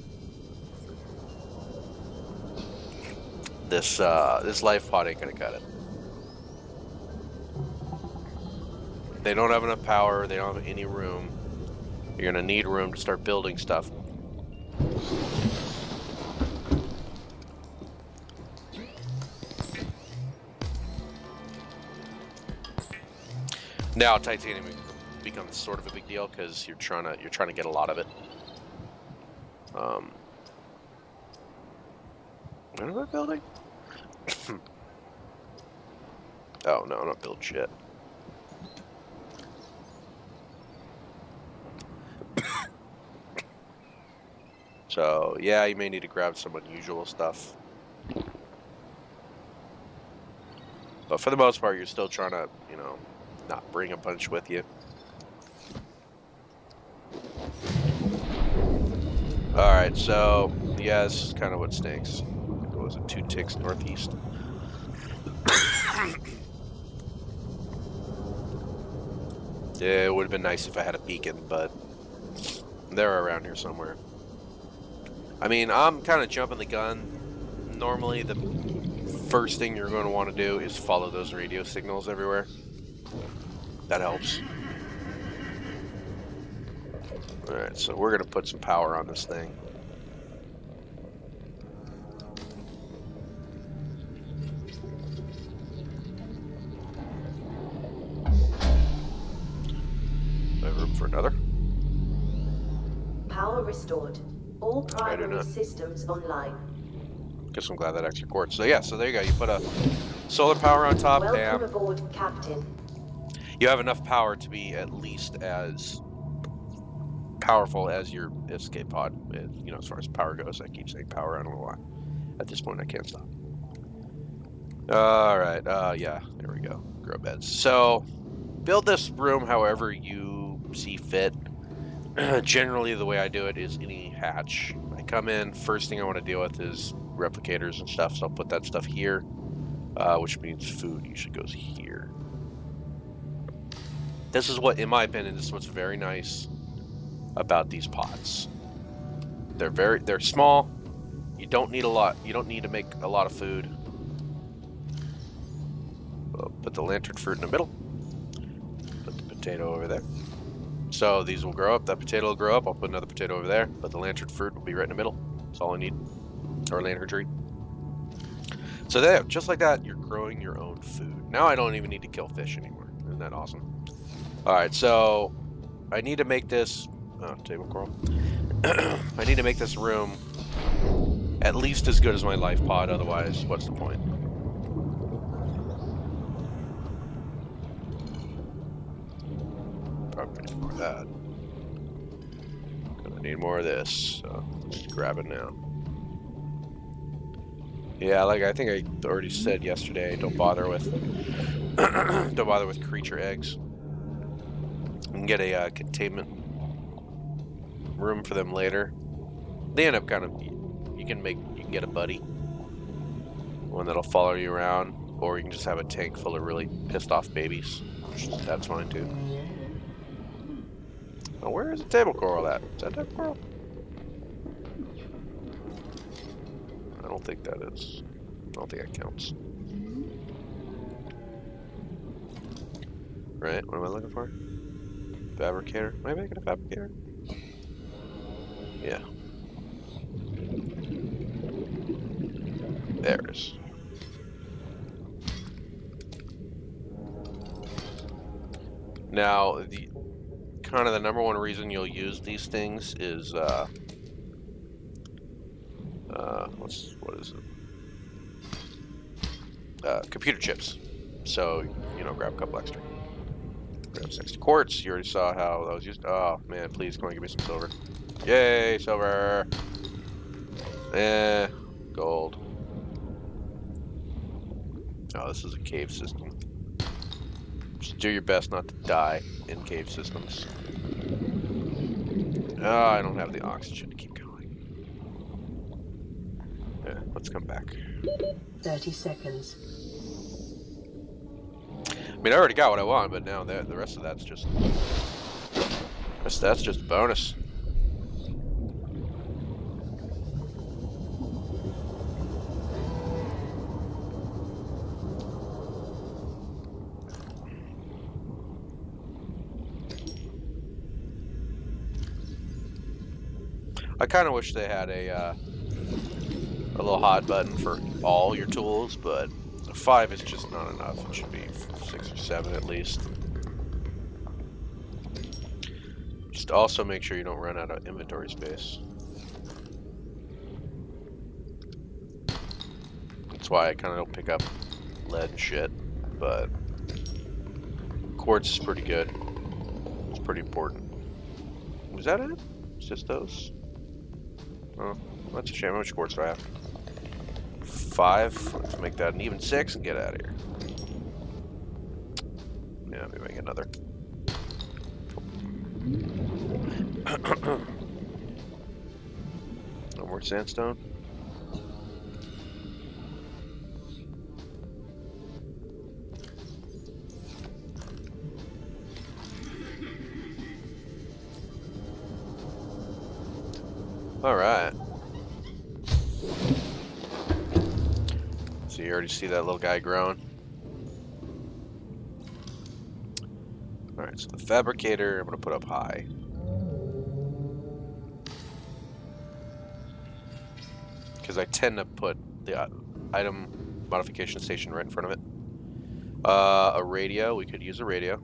This life pod ain't gonna cut it. They don't have enough power. They don't have any room. You're gonna need room to start building stuff. Now titanium becomes sort of a big deal because you're trying to get a lot of it. What am I building? Oh no, I'm not building shit. So yeah, you may need to grab some unusual stuff. But for the most part, you're still trying to, you know, not bring a bunch with you. Alright, so, yeah, this is kind of what stinks. What was it, 2 ticks northeast? Yeah, it would have been nice if I had a beacon, but they're around here somewhere. I mean, I'm kind of jumping the gun. Normally, the first thing you're going to want to do is follow those radio signals everywhere. That helps. Alright, so we're going to put some power on this thing. Do I have room for another? Power restored. All primary systems online. Guess I'm glad that extra quartz. So yeah, so there you go. You put a solar power on top. Welcome aboard, Captain. You have enough power to be at least as powerful as your escape pod. You know, as far as power goes. I keep saying power. I don't know why. At this point, I can't stop. All right. Yeah. There we go. Grow beds. So build this room however you see fit. Generally, the way I do it is any hatch. I come in. First thing I want to deal with is replicators and stuff. So I'll put that stuff here, which means food usually goes here. This is what, in my opinion, this is what's very nice about these pods. They're small. You don't need a lot. You don't need to make a lot of food. We'll put the lantern fruit in the middle. Put the potato over there. So these will grow up. That potato will grow up. I'll put another potato over there. But the lantern fruit will be right in the middle. That's all I need. Or lantern tree. So there, just like that, you're growing your own food. Now I don't even need to kill fish anymore. Isn't that awesome? Alright, so I need to make this... Oh, table coral. I need to make this room at least as good as my life pod. Otherwise, what's the point? Probably need more of that. Gonna need more of this. So just grab it now. Yeah, like I think I already said yesterday, don't bother with creature eggs. You can get a containment room for them later. They end up kind of, you can get a buddy, one that'll follow you around, or you can just have a tank full of really pissed off babies. That's fine too. Oh, where is the table coral at? Is that table coral? I don't think that is. I don't think that counts. Right, what am I looking for? Fabricator? Am I making a fabricator? Yeah. There it is. Now, the kind of the number one reason you'll use these things is what is it? Computer chips. So, you know, grab a couple extra. Grab 60 quartz. You already saw how that was used. Oh man, please come on, give me some silver. Yay, silver. Gold. Oh, this is a cave system. Just do your best not to die in cave systems. Oh, I don't have the oxygen to keep going. Yeah, let's come back. 30 seconds. I mean, I already got what I want, but now the rest of that's just a bonus. I kind of wish they had a little hot button for all your tools, but 5 is just not enough. It should be 6 or 7 at least. Just also make sure you don't run out of inventory space. That's why I kind of don't pick up lead and shit, but quartz is pretty good. It's pretty important. Was that it? It's just those? Oh, that's a shame. How much quartz do I have? 5. Let's make that an even 6 and get out of here. Yeah, maybe I get another. No more sandstone. All right. So you already see that little guy growing. All right, so the fabricator, I'm gonna put up high. Because I tend to put the item modification station right in front of it. A radio, we could use a radio.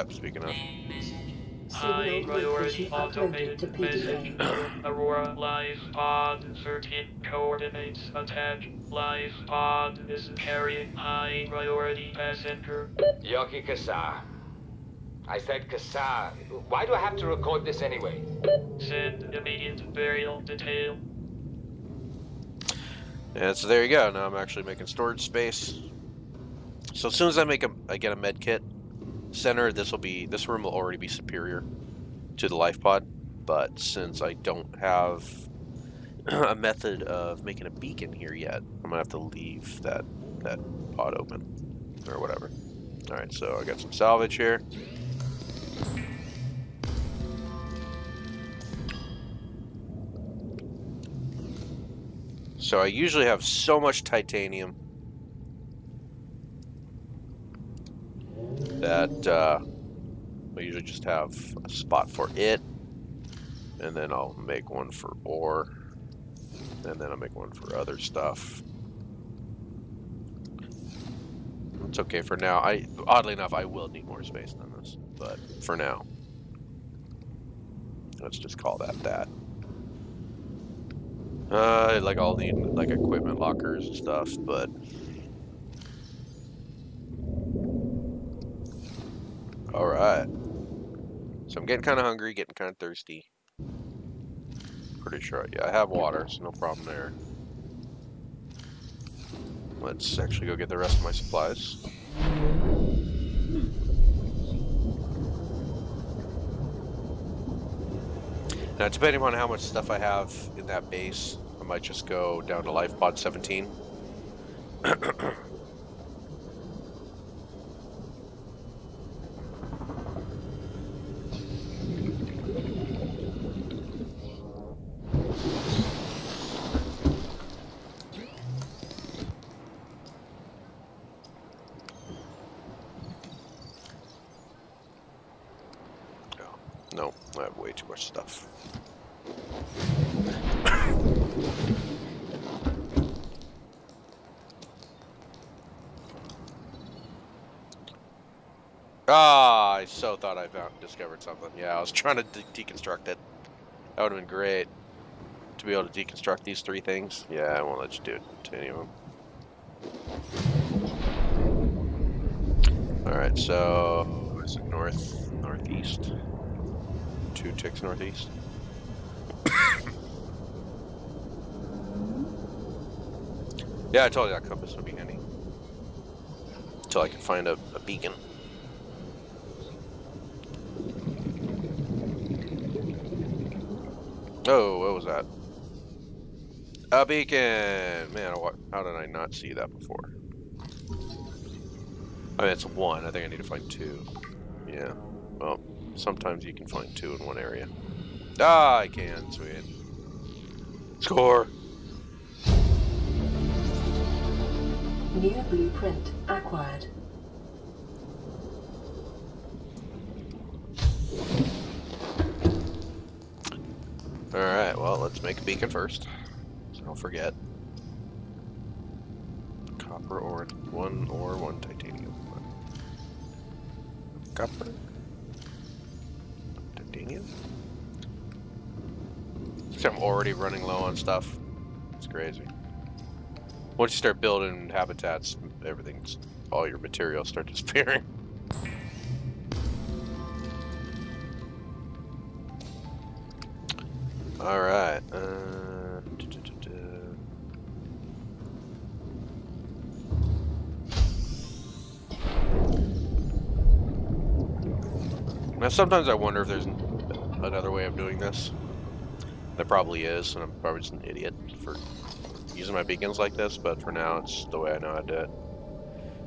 Speaking of. High priority automated message. Aurora live pod 13 coordinates attack. Live pod is carrying high priority passenger. Yoki Kasa. I said Kasa. Why do I have to record this anyway? Send immediate burial detail. And so there you go. Now I'm actually making storage space. So as soon as I get a med kit center, this room will already be superior to the life pod. But since I don't have a method of making a beacon here yet, I'm gonna have to leave that pod open or whatever. All right, so I got some salvage here. So I usually have so much titanium that I usually just have a spot for it, and then I'll make one for ore, and then I'll make one for other stuff. It's okay for now. Oddly enough, I will need more space than this, but for now, let's just call that. Like I'll need like equipment lockers and stuff, but all right. So I'm getting kind of hungry, getting kind of thirsty. Pretty sure, yeah, I have water, so no problem there. Let's actually go get the rest of my supplies. Now, depending on how much stuff I have in that base, I might just go down to life pod 17. No, I have way too much stuff. Ah, I so thought I discovered something. Yeah, I was trying to deconstruct it. That would have been great to be able to deconstruct these 3 things. Yeah, I won't let you do it to any of them. Alright, so is it northeast? 2 ticks northeast. Yeah, I told you that compass would be handy. Until I can find a beacon. Oh, what was that? A beacon! Man, how did I not see that before? I mean, it's 1. I think I need to find 2. Yeah. Well, sometimes you can find 2 in one area. Ah, I can. Sweet. Score! New blueprint acquired. Alright, well, let's make a beacon first. So don't forget. Copper ore, one ore, one titanium. Copper? Titanium? So I'm already running low on stuff. It's crazy. Once you start building habitats, everything's, all your materials start disappearing. Alright, Now sometimes I wonder if there's another way of doing this. There probably is, and I'm probably just an idiot for using my beacons like this, but for now it's the way I know how to do it.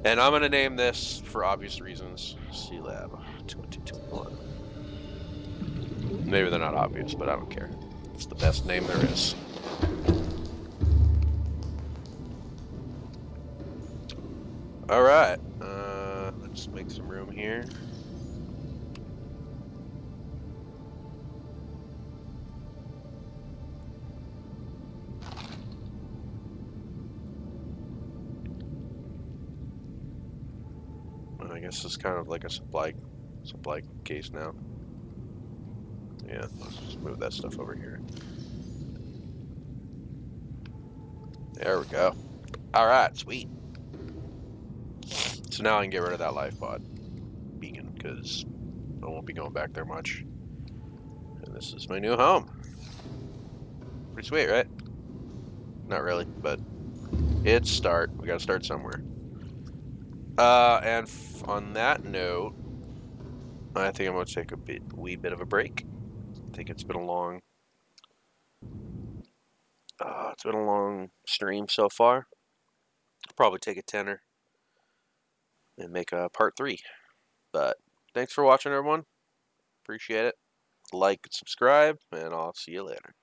And I'm going to name this, for obvious reasons, C-Lab 2021. Maybe they're not obvious, but I don't care. It's the best name there is. Alright, let's make some room here. I guess it's kind of like a supply case now. Yeah, let's just move that stuff over here. There we go. Alright, sweet. So now I can get rid of that life pod beacon, because I won't be going back there much. And this is my new home. Pretty sweet, right? Not really, but it's start. We gotta start somewhere. And on that note, I think I'm gonna take a wee bit of a break. I think it's been a long stream so far. I'll probably take a tenner and make a part 3. But thanks for watching, everyone. Appreciate it. Like and subscribe, and I'll see you later.